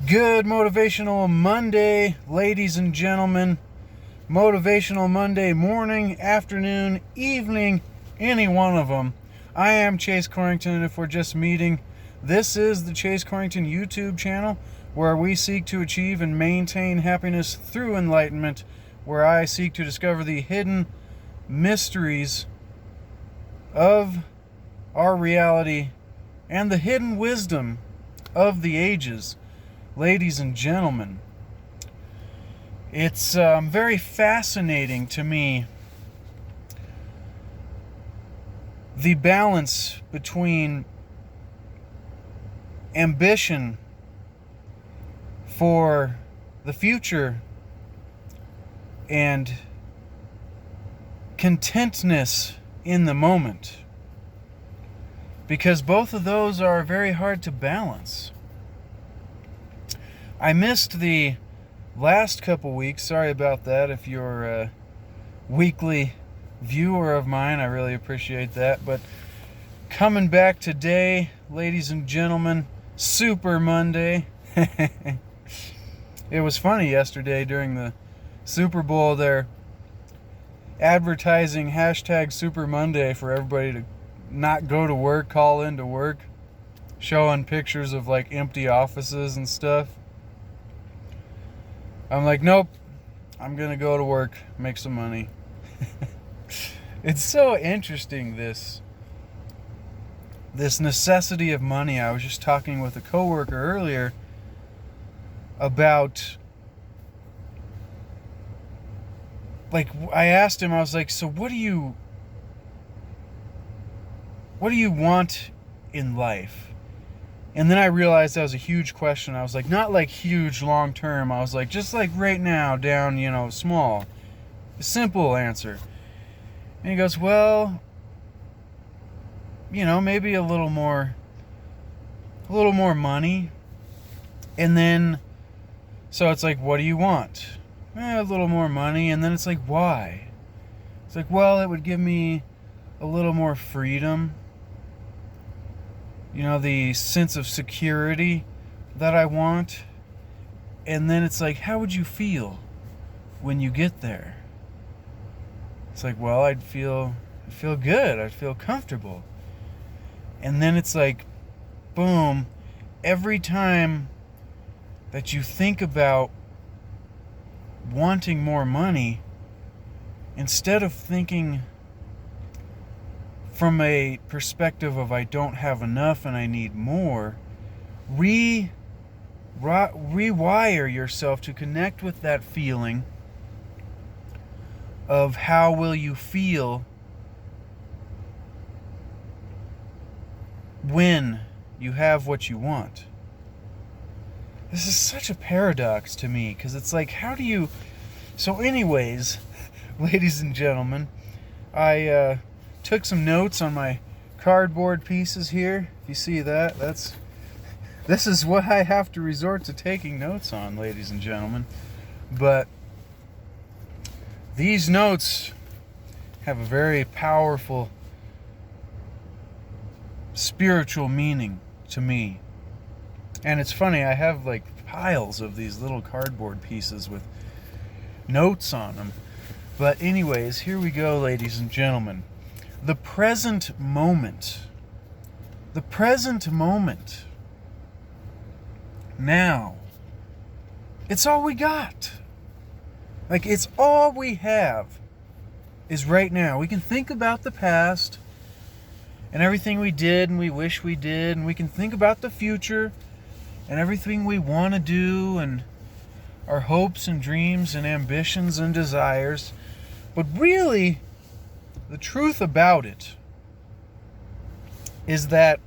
Good Motivational Monday, ladies and gentlemen. Motivational Monday morning, afternoon, evening, any one of them. I am Chase Corrington. If we're just meeting, this is the Chase Corrington YouTube channel, where we seek to achieve and maintain happiness through enlightenment, where I seek to discover the hidden mysteries of our reality and the hidden wisdom of the ages. Ladies and gentlemen, it's very fascinating to me, the balance between ambition for the future and contentness in the moment, because both of those are very hard to balance. I missed the last couple weeks. Sorry about that. If you're a weekly viewer of mine, I really appreciate that. But coming back today, ladies and gentlemen, Super Monday. It was funny yesterday during the Super Bowl. They're advertising hashtag Super Monday for everybody to not go to work, call into work, showing pictures of like empty offices and stuff. I'm like, nope, I'm going to go to work, make some money. It's so interesting, this necessity of money. I was just talking with a coworker earlier about, like, I asked him, I was like, so what do you want in life? And then I realized that was a huge question. I was like, not like huge long term. I was like, just like right now, down, small. A simple answer. And he goes, well, maybe a little more money. And then, so it's like, what do you want? A little more money. And then it's like, why? It's like, well, it would give me a little more freedom. The sense of security that I want. And then it's like, how would you feel when you get there? It's like, well, I'd feel good. I'd feel comfortable. And then it's like, boom, every time that you think about wanting more money, instead of thinking from a perspective of I don't have enough and I need more, rewire yourself to connect with that feeling of how will you feel when you have what you want. This is such a paradox to me, because it's like, how do you... So anyways, ladies and gentlemen, I took some notes on my cardboard pieces here. If you see that, this is what I have to resort to taking notes on, ladies and gentlemen. But these notes have a very powerful spiritual meaning to me. And it's funny, I have like piles of these little cardboard pieces with notes on them. But anyways, here we go, ladies and gentlemen. The present moment. The present moment. Now. It's all we got. Like, it's all we have is right now. We can think about the past and everything we did and we wish we did, and we can think about the future and everything we want to do and our hopes and dreams and ambitions and desires. But really, the truth about it is that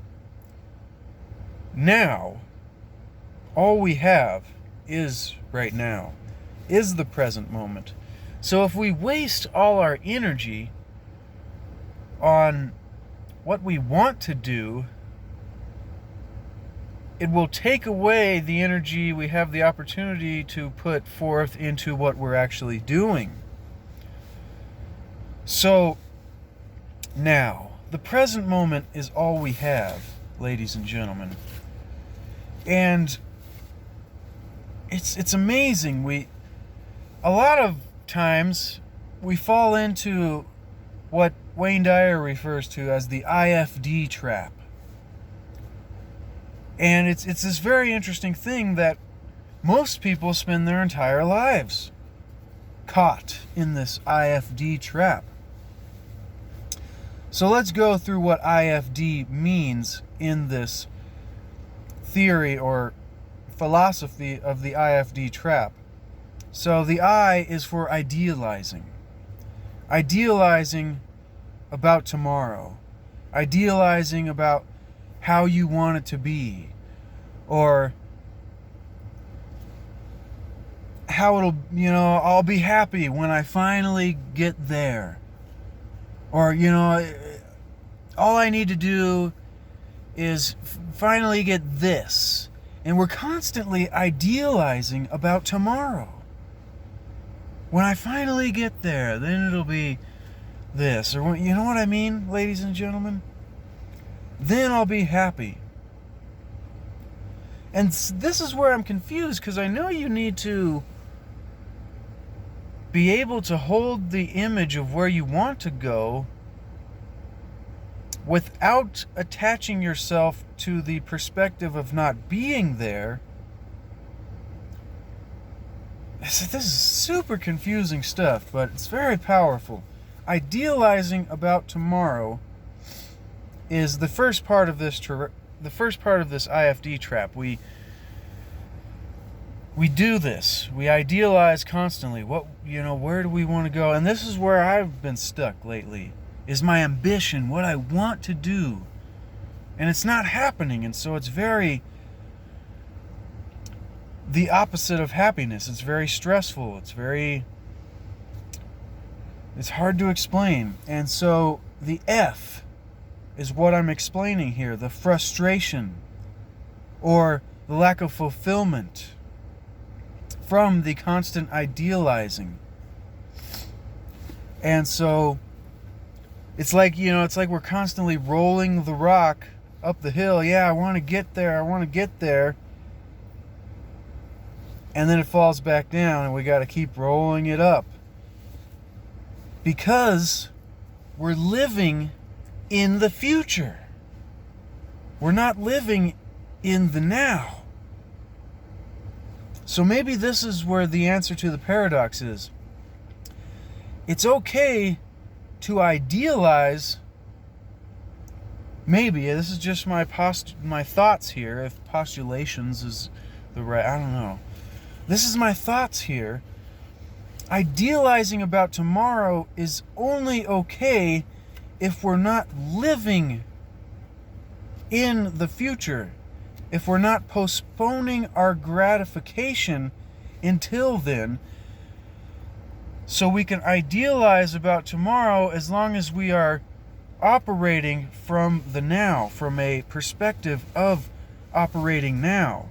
now, all we have is right now, is the present moment. So if we waste all our energy on what we want to do, it will take away the energy we have the opportunity to put forth into what we're actually doing. So now, the present moment is all we have, ladies and gentlemen. And it's amazing. A lot of times we fall into what Wayne Dyer refers to as the IFD trap. And it's this very interesting thing that most people spend their entire lives caught in this IFD trap. So let's go through what IFD means in this theory or philosophy of the IFD trap. So the I is for idealizing. Idealizing about tomorrow. Idealizing about how you want it to be. Or how it'll, I'll be happy when I finally get there. Or, all I need to do is finally get this. And we're constantly idealizing about tomorrow. When I finally get there, then it'll be this. Or, you know what I mean, ladies and gentlemen? Then I'll be happy. And this is where I'm confused, because I know you need to be able to hold the image of where you want to go without attaching yourself to the perspective of not being there. This is super confusing stuff, but it's very powerful. Idealizing about tomorrow is the first part of this IFD trap. We do this. We idealize constantly. Where do we want to go? And this is where I've been stuck lately. Is my ambition, what I want to do. And it's not happening, and so it's very the opposite of happiness. It's very stressful. It's hard to explain. And so the F is what I'm explaining here, the frustration or the lack of fulfillment from the constant idealizing. And so it's like we're constantly rolling the rock up the hill. Yeah, I want to get there. And then it falls back down, and we got to keep rolling it up. Because we're living in the future. We're not living in the now. So maybe this is where the answer to the paradox is. It's okay to idealize. Maybe this is just my thoughts here. If postulations is the right, I don't know. This is my thoughts here. Idealizing about tomorrow is only okay if we're not living in the future. If we're not postponing our gratification until then, so we can idealize about tomorrow as long as we are operating from the now, from a perspective of operating now.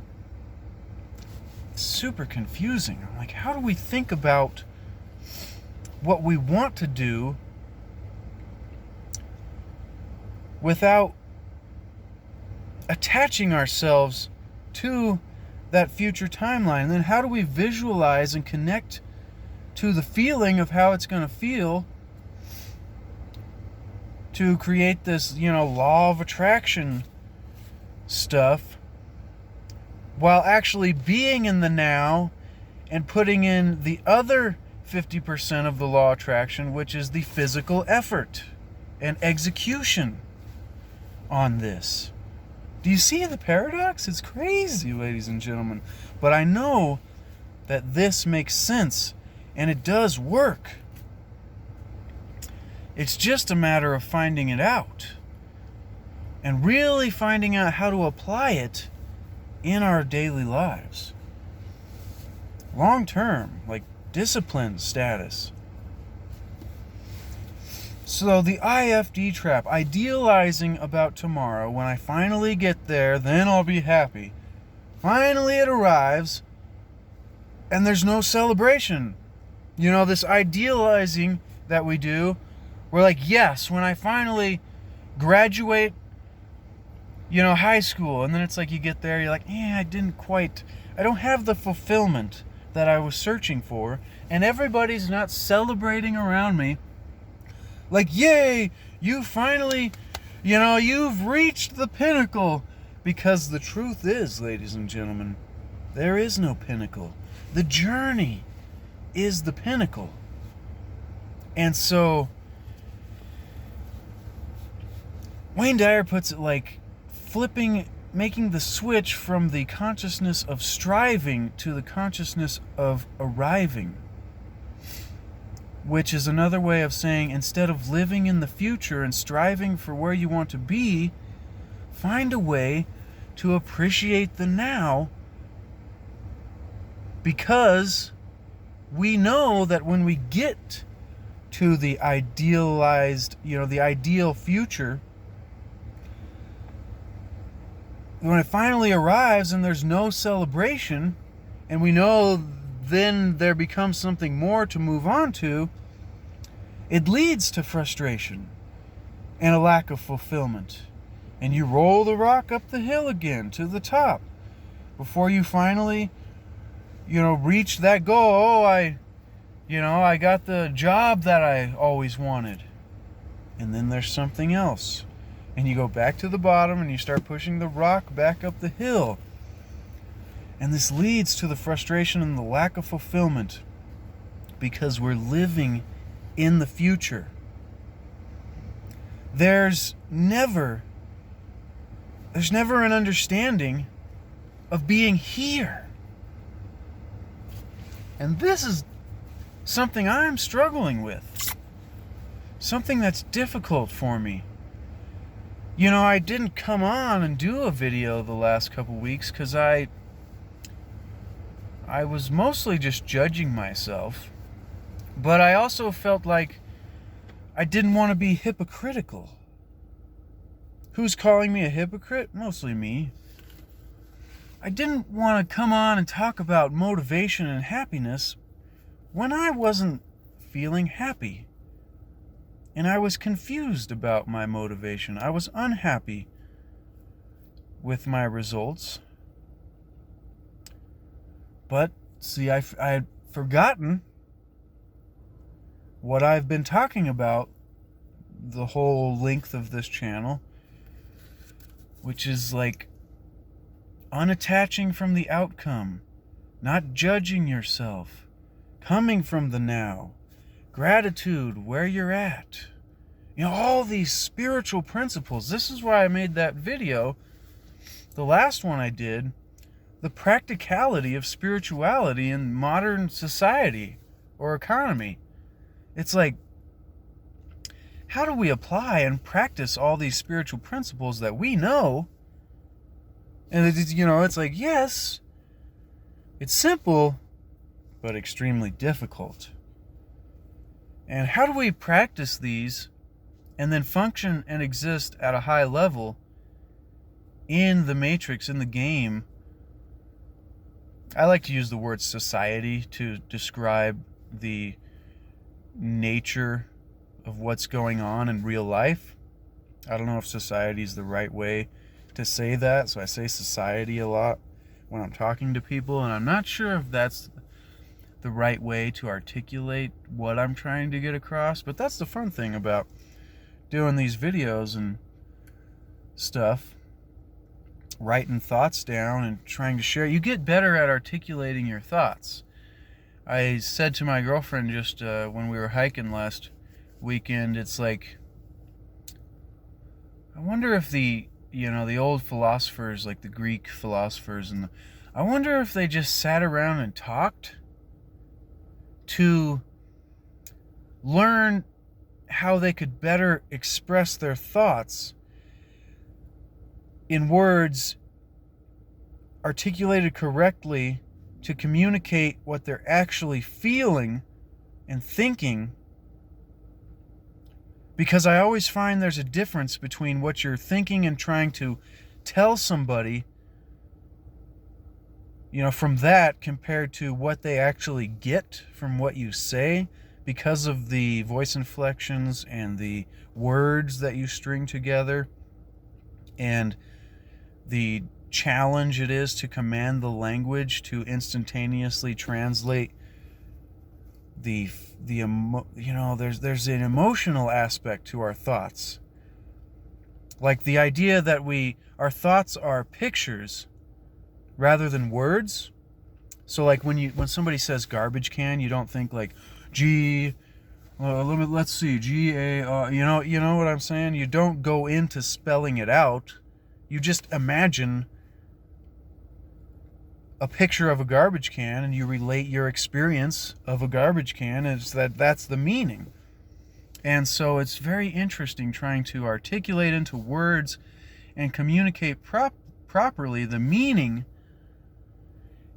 It's super confusing. I'm like, how do we think about what we want to do without attaching ourselves to that future timeline? And then how do we visualize and connect to the feeling of how it's going to feel to create this, law of attraction stuff, while actually being in the now and putting in the other 50% of the law of attraction, which is the physical effort and execution on this. Do you see the paradox? It's crazy, ladies and gentlemen. But I know that this makes sense, and it does work. It's just a matter of finding it out and really finding out how to apply it in our daily lives. Long term, like discipline status. So the IFD trap, idealizing about tomorrow. When I finally get there, then I'll be happy. Finally it arrives, and there's no celebration. This idealizing that we do, we're like, yes, when I finally graduate high school, and then it's like you get there, you're like, I don't have the fulfillment that I was searching for, and everybody's not celebrating around me like, yay, you finally, you've reached the pinnacle. Because the truth is, ladies and gentlemen, there is no pinnacle. The journey is the pinnacle. And so Wayne Dyer puts it like making the switch from the consciousness of striving to the consciousness of arriving, which is another way of saying, instead of living in the future and striving for where you want to be, find a way to appreciate the now, because we know that when we get to the idealized, the ideal future, when it finally arrives and there's no celebration, and we know then there becomes something more to move on to, it leads to frustration and a lack of fulfillment. And you roll the rock up the hill again to the top before you finally, reach that goal. Oh, I got the job that I always wanted. And then there's something else. And you go back to the bottom and you start pushing the rock back up the hill. And this leads to the frustration and the lack of fulfillment, because we're living in the future. There's never an understanding of being here. And this is something I'm struggling with. Something that's difficult for me. I didn't come on and do a video the last couple weeks because I was mostly just judging myself. But I also felt like I didn't want to be hypocritical. Who's calling me a hypocrite? Mostly me. I didn't want to come on and talk about motivation and happiness when I wasn't feeling happy. And I was confused about my motivation. I was unhappy with my results. But, see, I had forgotten what I've been talking about the whole length of this channel, which is like unattaching from the outcome, not judging yourself, coming from the now, gratitude where you're at. All these spiritual principles. This is why I made that video, the last one I did, the practicality of spirituality in modern society or economy. It's like, how do we apply and practice all these spiritual principles that we know? And it's like, yes, it's simple, but extremely difficult. And how do we practice these and then function and exist at a high level in the matrix, in the game? I like to use the word society to describe the nature of what's going on in real life. I don't know if society is the right way to say that, so I say society a lot when I'm talking to people, and I'm not sure if that's the right way to articulate what I'm trying to get across. But that's the fun thing about doing these videos and stuff, writing thoughts down and trying to share. You get better at articulating your thoughts. I said to my girlfriend just when we were hiking last weekend, it's like, I wonder if the old philosophers, like the Greek philosophers, I wonder if they just sat around and talked to learn how they could better express their thoughts in words articulated correctly to communicate what they're actually feeling and thinking. Because I always find there's a difference between what you're thinking and trying to tell somebody, from that, compared to what they actually get from what you say, because of the voice inflections and the words that you string together. And the challenge it is to command the language to instantaneously translate there's an emotional aspect to our thoughts. Like the idea that our thoughts are pictures rather than words. So like when somebody says garbage can, you don't think like let's see, G-A-R, you know what I'm saying? You don't go into spelling it out. You just imagine a picture of a garbage can and you relate your experience of a garbage can, and that's the meaning. And so it's very interesting trying to articulate into words and communicate properly the meaning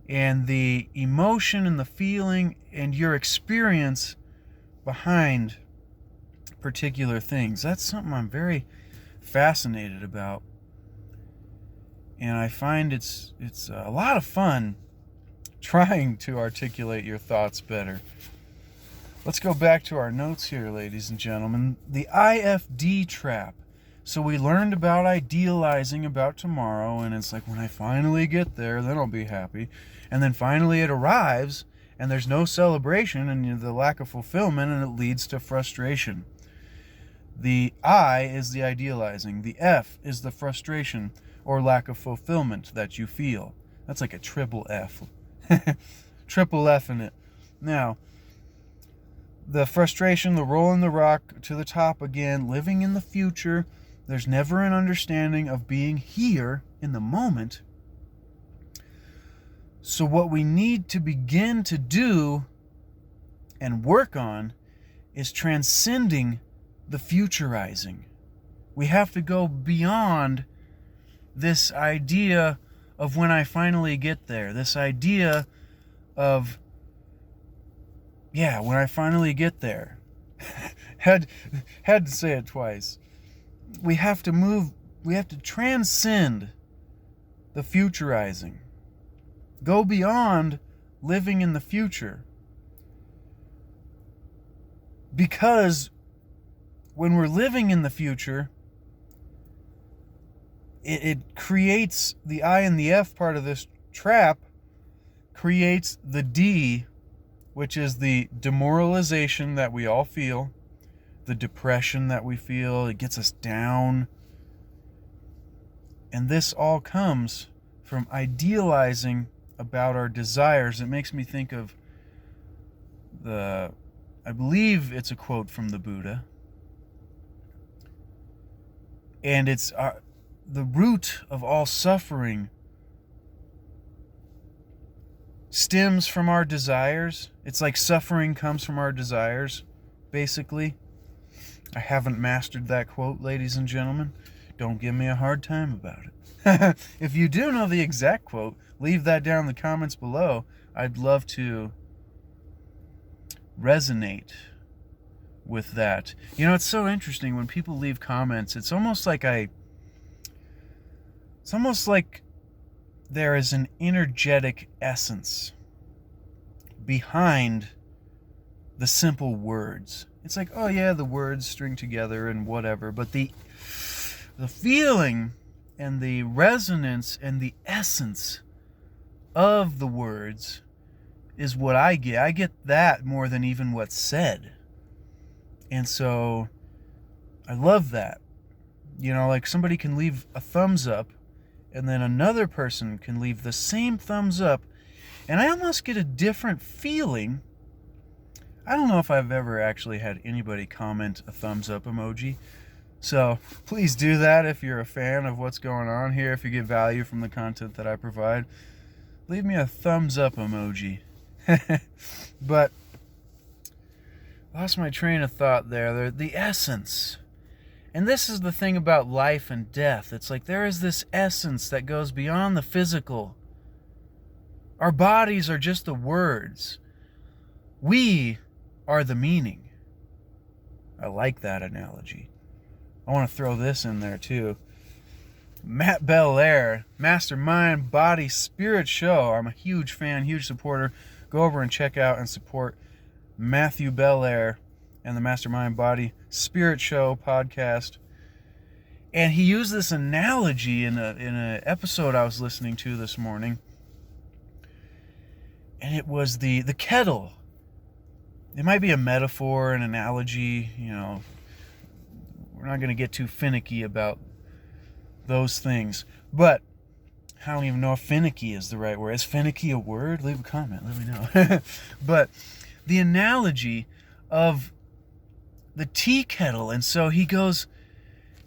and the emotion and the feeling and your experience behind particular things. That's something I'm very fascinated about. And I find it's a lot of fun trying to articulate your thoughts better. Let's go back to our notes here, ladies and gentlemen. The IFD Trap. So we learned about idealizing about tomorrow, and it's like, when I finally get there, then I'll be happy. And then finally it arrives, and there's no celebration, and the lack of fulfillment, and it leads to frustration. The I is the idealizing. The F is the frustration or lack of fulfillment that you feel. That's like a triple F. Triple F in it. Now, the frustration, the rolling the rock to the top again, living in the future. There's never an understanding of being here in the moment. So what we need to begin to do and work on is transcending the futurizing. We have to go beyond this idea of when I finally get there. This idea of, when I finally get there. had to say it twice. We have to transcend the futurizing. Go beyond living in the future. Because when we're living in the future, it creates the I and the F part of this trap, creates the D, which is the demoralization that we all feel, the depression that we feel. It gets us down. And this all comes from idealizing about our desires. It makes me think of I believe it's a quote from the Buddha. And it's the root of all suffering stems from our desires. It's like suffering comes from our desires, basically. I haven't mastered that quote, ladies and gentlemen. Don't give me a hard time about it. If you do know the exact quote, leave that down in the comments below. I'd love to resonate with that. You know, it's so interesting when people leave comments. It's almost like there is an energetic essence behind the simple words. It's like, oh yeah, the words string together and whatever, but the feeling and the resonance and the essence of the words is what I get. I get that more than even what's said. And so I love that. You know, like somebody can leave a thumbs up and then another person can leave the same thumbs up, and I almost get a different feeling. I don't know if I've ever actually had anybody comment a thumbs up emoji. So please do that if you're a fan of what's going on here, if you get value from the content that I provide. Leave me a thumbs up emoji. But lost my train of thought there. The essence. And this is the thing about life and death. It's like there is this essence that goes beyond the physical. Our bodies are just the words. We are the meaning. I like that analogy. I want to throw this in there too. Matt Belair, Mastermind Body Spirit Show. I'm a huge fan, huge supporter. Go over and check out and support Matthew Belair and the Mastermind Body Spirit Show podcast. And he used this analogy in a episode I was listening to this morning. And it was the kettle. It might be a metaphor, an analogy, We're not going to get too finicky about those things. But I don't even know if finicky is the right word. Is finicky a word? Leave a comment. Let me know. But the analogy of the tea kettle. And so he goes,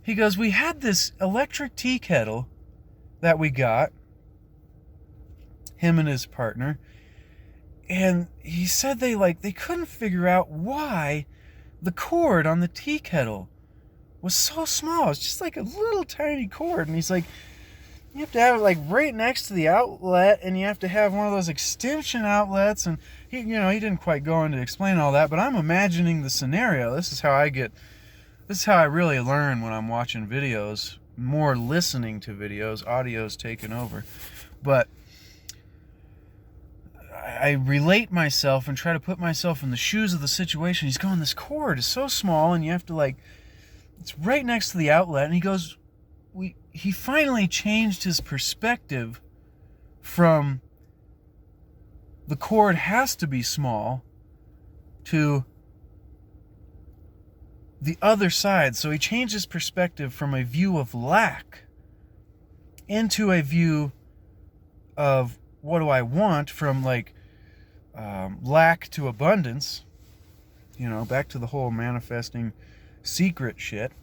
we had this electric tea kettle that we got, him and his partner. And he said they couldn't figure out why the cord on the tea kettle was so small. It's just like a little tiny cord. And he's like, you have to have it right next to the outlet, and you have to have one of those extension outlets. And he didn't quite go into explain all that, but I'm imagining the scenario. This is how I really learn when I'm watching videos, more listening to videos, audio's taken over. But I relate myself and try to put myself in the shoes of the situation. He's going, this cord is so small, and you have to it's right next to the outlet. And he goes, he finally changed his perspective from the cord has to be small to the other side. So he changed his perspective from a view of lack into a view of what do I want, from lack to abundance. Back to the whole manifesting secret shit.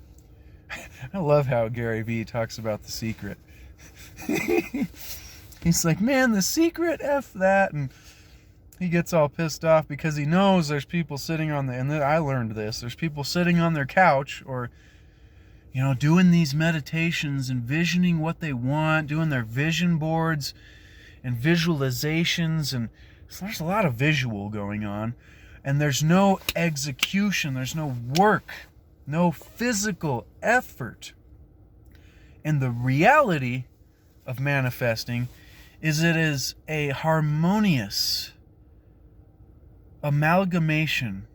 I love how Gary Vee talks about the secret. He's like, man, the secret, F that. And he gets all pissed off because he knows there's people sitting and I learned this, there's people sitting on their couch or, doing these meditations, envisioning what they want, doing their vision boards and visualizations. And so there's a lot of visual going on. And there's no execution, there's no work, no physical effort. And the reality of manifesting is it is a harmonious amalgamation,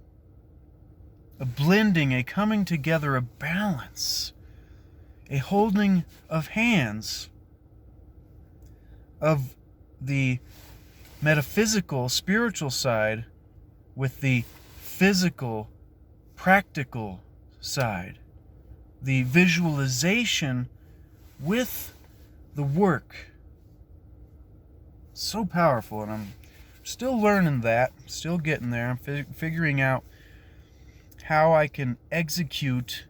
a blending, a coming together, a balance, a holding of hands of the metaphysical, spiritual side with the physical, practical side. The visualization with the work. So powerful, and I'm still learning that, still getting there. I'm figuring out how I can execute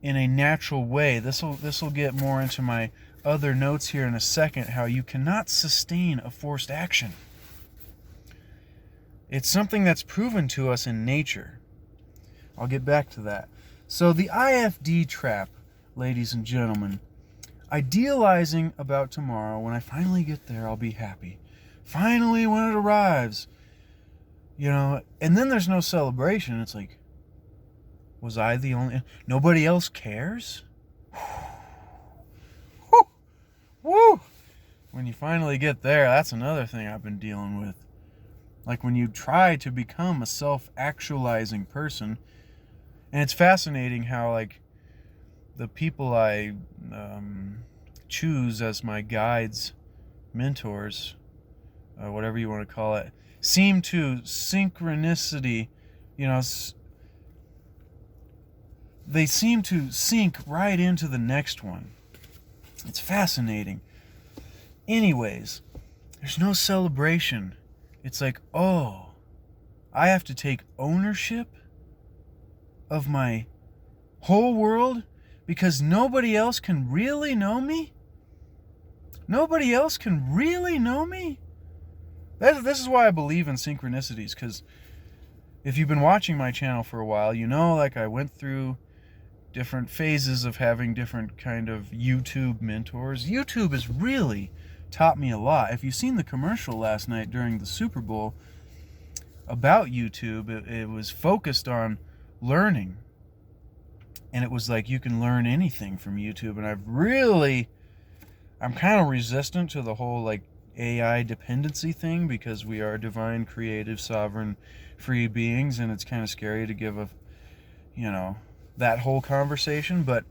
in a natural way. This will get more into my other notes here in a second, how you cannot sustain a forced action. It's something that's proven to us in nature. I'll get back to that. So the IFD Trap, ladies and gentlemen, idealizing about tomorrow. When I finally get there, I'll be happy. Finally, when it arrives, and then there's no celebration. It's like, was I the only? Nobody else cares? Woo! Woo! When you finally get there, that's another thing I've been dealing with. Like when you try to become a self-actualizing person, and it's fascinating how the people I choose as my guides, mentors, whatever you want to call it, seem to synchronicity, they seem to sink right into the next one. It's fascinating. Anyways, there's no celebration. It's like, oh, I have to take ownership of my whole world because nobody else can really know me? Nobody else can really know me? This is why I believe in synchronicities, because if you've been watching my channel for a while, I went through different phases of having different kind of YouTube mentors. YouTube has really taught me a lot. If you've seen the commercial last night during the Super Bowl about YouTube, it was focused on learning. And it was like you can learn anything from YouTube. And I'm kind of resistant to the whole AI dependency thing, because we are divine, creative, sovereign, free beings, and it's kind of scary to give that whole conversation. But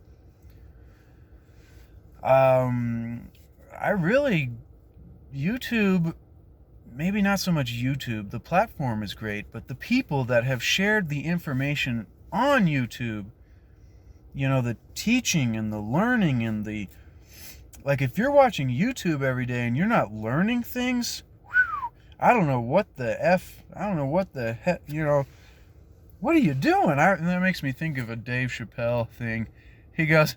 I really, YouTube, maybe not so much YouTube. The platform is great, but the people that have shared the information on YouTube, the teaching and the learning and like if you're watching YouTube every day and you're not learning things, I don't know what the heck, what are you doing? And that makes me think of a Dave Chappelle thing. He goes,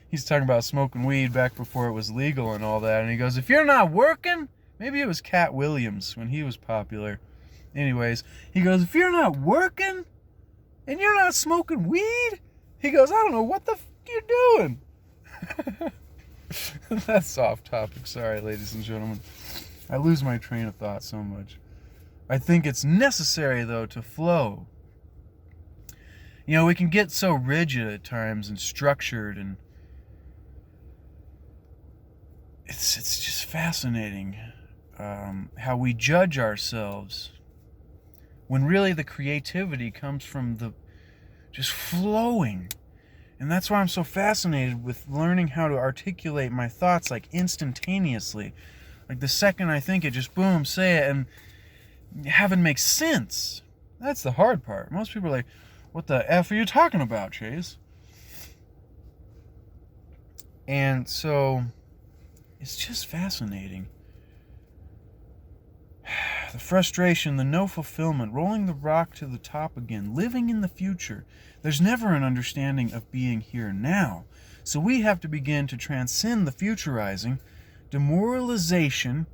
he's talking about smoking weed back before it was legal and all that, and he goes, if you're not working, maybe it was Cat Williams when he was popular. Anyways, he goes, if you're not working and you're not smoking weed, he goes, I don't know what the you're doing. That's off topic. Sorry, ladies and gentlemen. I lose my train of thought so much. I think it's necessary, though, to flow. We can get so rigid at times and structured, and it's just fascinating how we judge ourselves when really the creativity comes from the just flowing. And that's why I'm so fascinated with learning how to articulate my thoughts like instantaneously. Like the second I think it, just boom, say it, and have it make sense. That's the hard part. Most people are like, what the F are you talking about, Chase? And so it's just fascinating. The frustration, the no fulfillment, rolling the rock to the top again, living in the future. There's never an understanding of being here now. So we have to begin to transcend the futurizing, demoralization,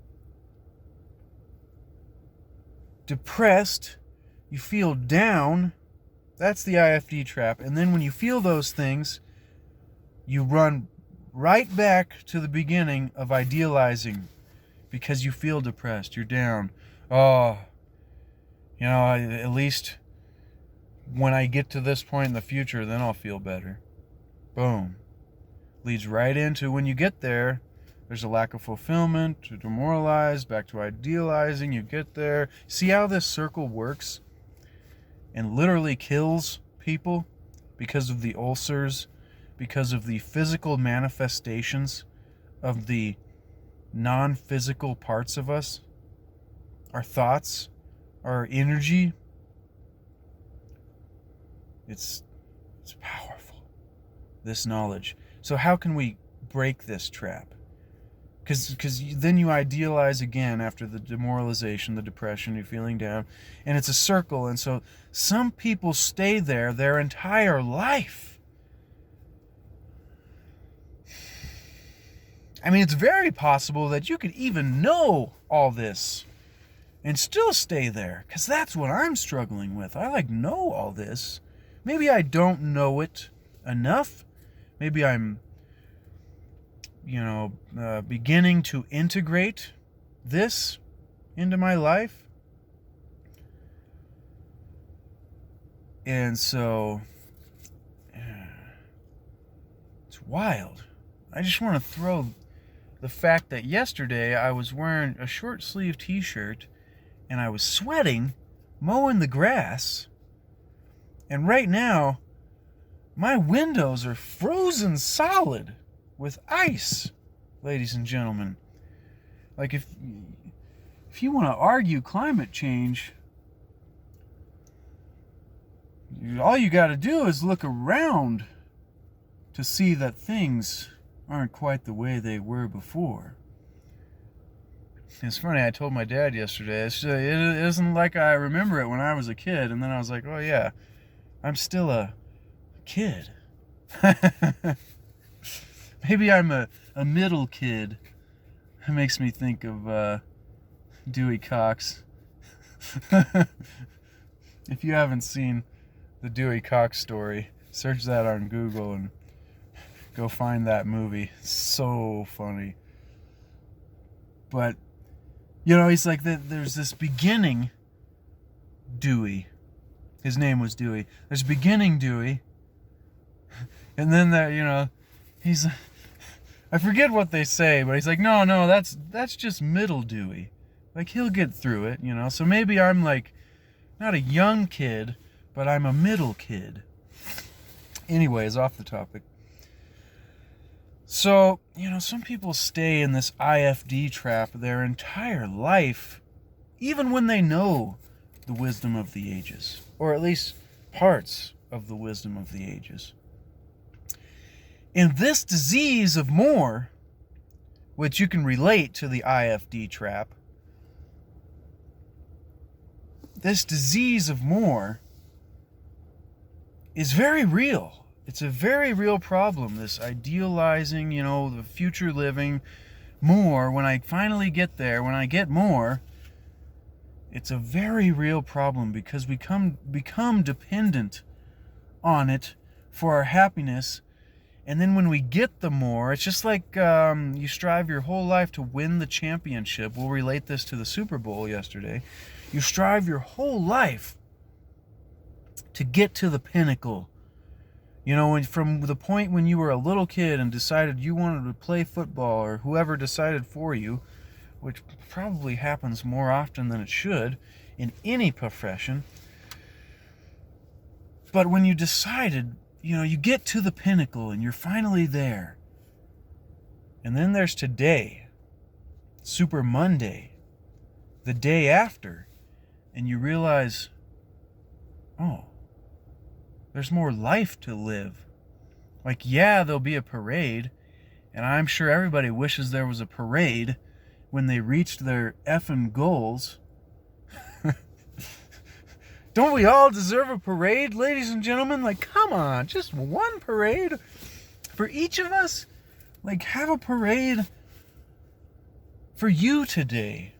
depressed, you feel down. That's the IFD trap. And then when you feel those things, you run right back to the beginning of idealizing because you feel depressed. You're down. Oh, at least when I get to this point in the future, then I'll feel better. Boom. Leads right into when you get there, there's a lack of fulfillment, to demoralize, back to idealizing, you get there. See how this circle works? And literally kills people because of the ulcers, because of the physical manifestations of the non-physical parts of us, our thoughts, our energy. It's powerful, this knowledge. So how can we break this trap? Because then you idealize again after the demoralization, the depression, you're feeling down, and it's a circle. And so some people stay there their entire life. I mean, it's very possible that you could even know all this and still stay there, because that's what I'm struggling with. I know all this. Maybe I don't know it enough. Maybe I'm beginning to integrate this into my life. And so it's wild. I just want to throw the fact that yesterday I was wearing a short sleeve t-shirt and I was sweating, mowing the grass. And right now, my windows are frozen solid with ice, ladies and gentlemen. Like if you want to argue climate change, all you got to do is look around to see that things aren't quite the way they were before. It's funny, I told my dad yesterday, it isn't like I remember it when I was a kid, and then I was like, oh yeah, I'm still a kid. Maybe I'm a middle kid. It makes me think of Dewey Cox. If you haven't seen the Dewey Cox story, search that on Google and go find that movie. So funny. But, he's like, there's this beginning Dewey. His name was Dewey. There's beginning Dewey. And then there, he's, I forget what they say, but he's like, no, that's just middle Dewey. Like, he'll get through it, So maybe I'm like, not a young kid, but I'm a middle kid. Anyways, off the topic. So, some people stay in this IFD trap their entire life, even when they know the wisdom of the ages, or at least parts of the wisdom of the ages. And this disease of more, which you can relate to the IFD trap, this disease of more is very real. It's a very real problem, this idealizing, the future living more. When I finally get there, when I get more, it's a very real problem because we become dependent on it for our happiness. And then when we get the more, it's just like you strive your whole life to win the championship. We'll relate this to the Super Bowl yesterday. You strive your whole life to get to the pinnacle. From the point when you were a little kid and decided you wanted to play football, or whoever decided for you, which probably happens more often than it should in any profession. But when you decided, you get to the pinnacle and you're finally there. And then there's today, Super Monday, the day after, and you realize, oh, there's more life to live. Like, yeah, there'll be a parade, and I'm sure everybody wishes there was a parade when they reached their effing goals. Don't we all deserve a parade, ladies and gentlemen? Like, come on, just one parade for each of us? Like, have a parade for you today.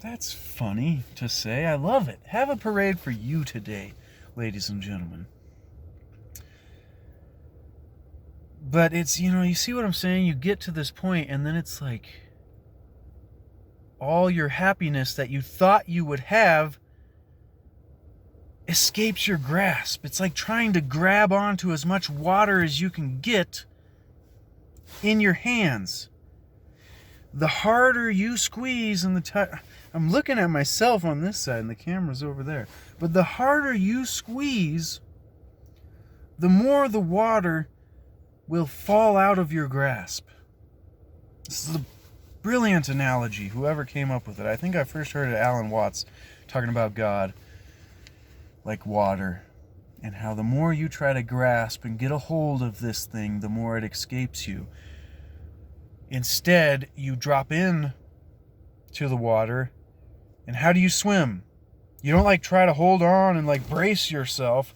That's funny to say. I love it. Have a parade for you today, ladies and gentlemen. But it's, you see what I'm saying? You get to this point, and then it's like all your happiness that you thought you would have escapes your grasp. It's like trying to grab onto as much water as you can get in your hands. The harder you squeeze and I'm looking at myself on this side and the camera's over there. But the harder you squeeze, the more the water will fall out of your grasp. This is a brilliant analogy, whoever came up with it. I think I first heard it Alan Watts talking about God like water, and how the more you try to grasp and get a hold of this thing, the more it escapes you. Instead, you drop in to the water, and how do you swim? You don't try to hold on and brace yourself.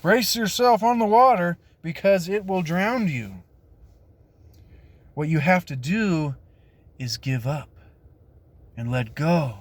Brace yourself on the water, because it will drown you. What you have to do is give up and let go